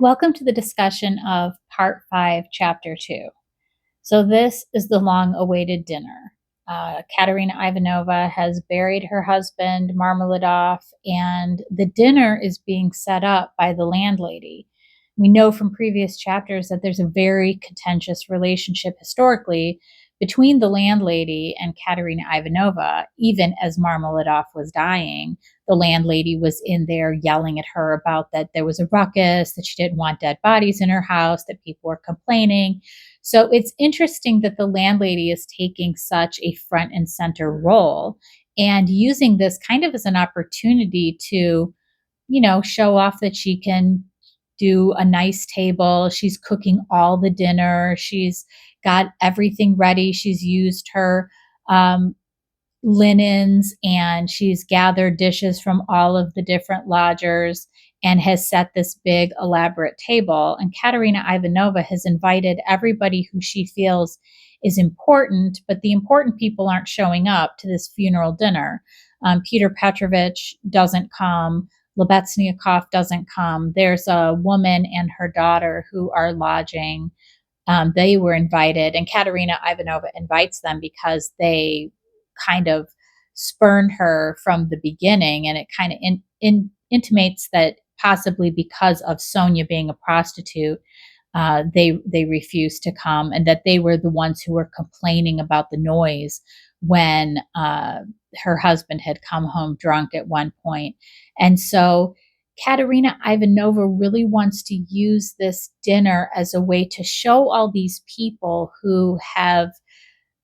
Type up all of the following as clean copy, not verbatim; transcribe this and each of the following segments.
Welcome to the discussion of Part 5, Chapter 2. So, this is the long awaited dinner. Katerina Ivanova has buried her husband, Marmeladov, and the dinner is being set up by the landlady. We know from previous chapters that there's a very contentious relationship historically between the landlady and Katerina Ivanova, even as Marmeladov was dying. The landlady was in there yelling at her about that there was a ruckus, that she didn't want dead bodies in her house, that people were complaining. So it's interesting that the landlady is taking such a front and center role and using this kind of as an opportunity to, show off that she can do a nice table. She's cooking all the dinner. She's got everything ready. She's used her linens and she's gathered dishes from all of the different lodgers and has set this big elaborate table. And Katerina Ivanova has invited everybody who she feels is important, but the important people aren't showing up to this funeral dinner. Pyotr Petrovitch doesn't come. Lebeziatnikov doesn't come. There's a woman and her daughter who are lodging. They were invited, and Katerina Ivanova invites them because they kind of spurned her from the beginning, and it kind of intimates that possibly because of Sonia being a prostitute, they refused to come, and that they were the ones who were complaining about the noise when her husband had come home drunk at one point. And so Katerina Ivanova really wants to use this dinner as a way to show all these people who have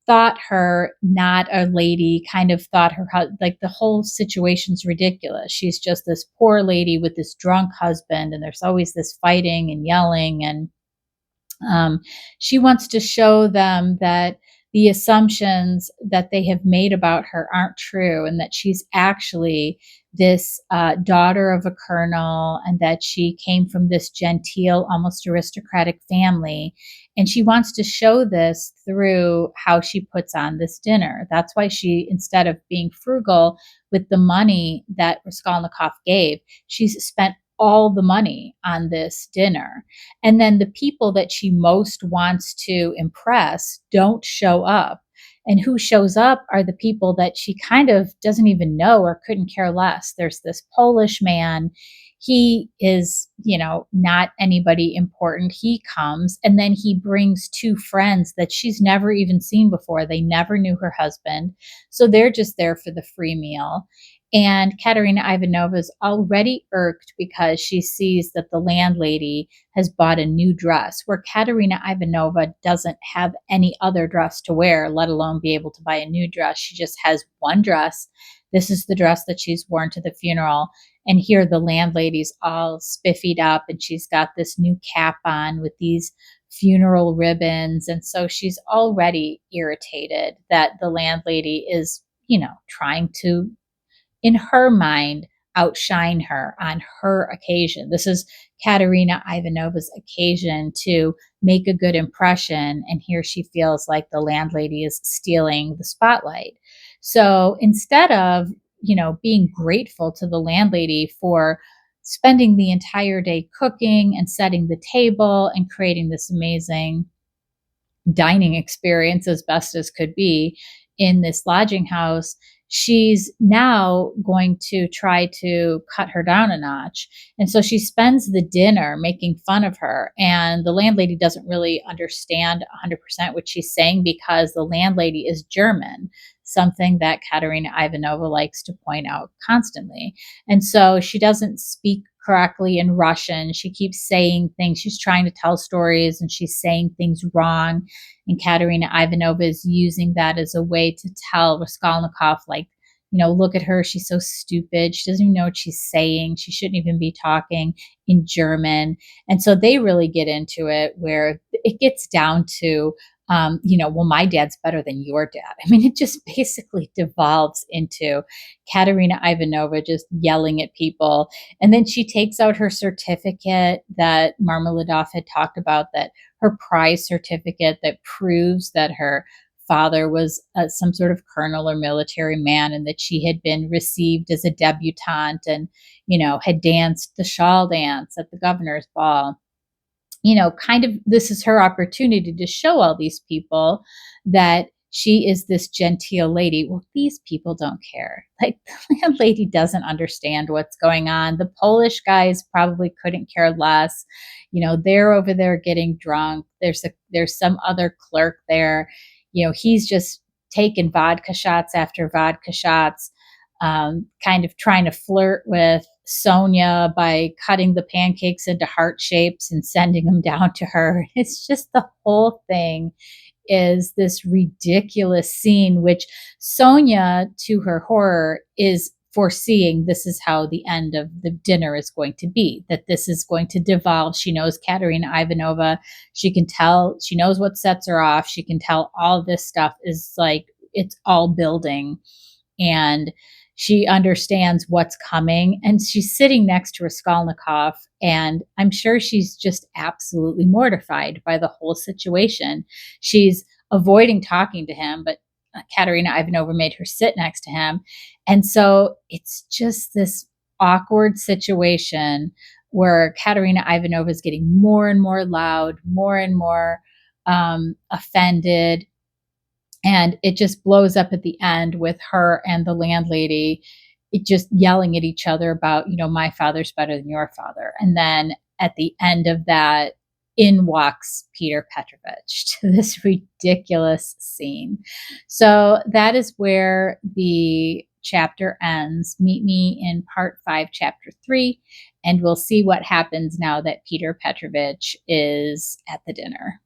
thought her not a lady, kind of thought her, like the whole situation's ridiculous. She's just this poor lady with this drunk husband, and there's always this fighting and yelling. And she wants to show them that the assumptions that they have made about her aren't true, and that she's actually this daughter of a colonel, and that she came from this genteel, almost aristocratic family. And she wants to show this through how she puts on this dinner. That's why she, instead of being frugal with the money that Raskolnikov gave, she's spent all the money on this dinner. And then the people that she most wants to impress don't show up. And who shows up are the people that she kind of doesn't even know or couldn't care less. There's this Polish man. He is, not anybody important. He comes, and then he brings two friends that she's never even seen before. They never knew her husband. So they're just there for the free meal. And Katerina Ivanova is already irked because she sees that the landlady has bought a new dress, where Katerina Ivanova doesn't have any other dress to wear, let alone be able to buy a new dress. She just has one dress. This is the dress that she's worn to the funeral. And here the landlady's all spiffied up, and she's got this new cap on with these funeral ribbons. And so she's already irritated that the landlady is, trying to, in her mind, outshine her on her occasion. This is Katerina Ivanova's occasion to make a good impression, and here she feels like the landlady is stealing the spotlight. So instead of, being grateful to the landlady for spending the entire day cooking and setting the table and creating this amazing dining experience as best as could be in this lodging house, she's now going to try to cut her down a notch. And so she spends the dinner making fun of her. And the landlady doesn't really understand 100% what she's saying, because the landlady is German, something that Katerina Ivanova likes to point out constantly. And so she doesn't speak correctly in Russian. She keeps saying things. She's trying to tell stories and she's saying things wrong. And Katerina Ivanova is using that as a way to tell Raskolnikov, like, look at her. She's so stupid. She doesn't even know what she's saying. She shouldn't even be talking in German. And so they really get into it, where it gets down to, well, my dad's better than your dad. I mean, it just basically devolves into Katerina Ivanova just yelling at people. And then she takes out her certificate that Marmeladov had talked about, that her prize certificate that proves that her father was some sort of colonel or military man, and that she had been received as a debutante and, had danced the shawl dance at the governor's ball. kind of this is her opportunity to show all these people that she is this genteel lady. Well, these people don't care. Like, the landlady doesn't understand what's going on. The Polish guys probably couldn't care less. They're over there getting drunk. There's some other clerk there. He's just taking vodka shots after vodka shots, kind of trying to flirt with Sonia by cutting the pancakes into heart shapes and sending them down to her. It's just the whole thing is this ridiculous scene, which Sonia, to her horror, is foreseeing this is how the end of the dinner is going to be, that this is going to devolve. She knows Katerina Ivanova. She can tell, she knows what sets her off. She can tell all this stuff is like, it's all building. And she understands what's coming. And she's sitting next to Raskolnikov. And I'm sure she's just absolutely mortified by the whole situation. She's avoiding talking to him, but Katerina Ivanova made her sit next to him. And so it's just this awkward situation where Katerina Ivanova is getting more and more loud, more and more offended. And it just blows up at the end with her and the landlady just yelling at each other about, my father's better than your father. And then at the end of that, in walks Pyotr Petrovitch to this ridiculous scene. So that is where the chapter ends. Meet me in part 5, chapter 3, and we'll see what happens now that Pyotr Petrovitch is at the dinner.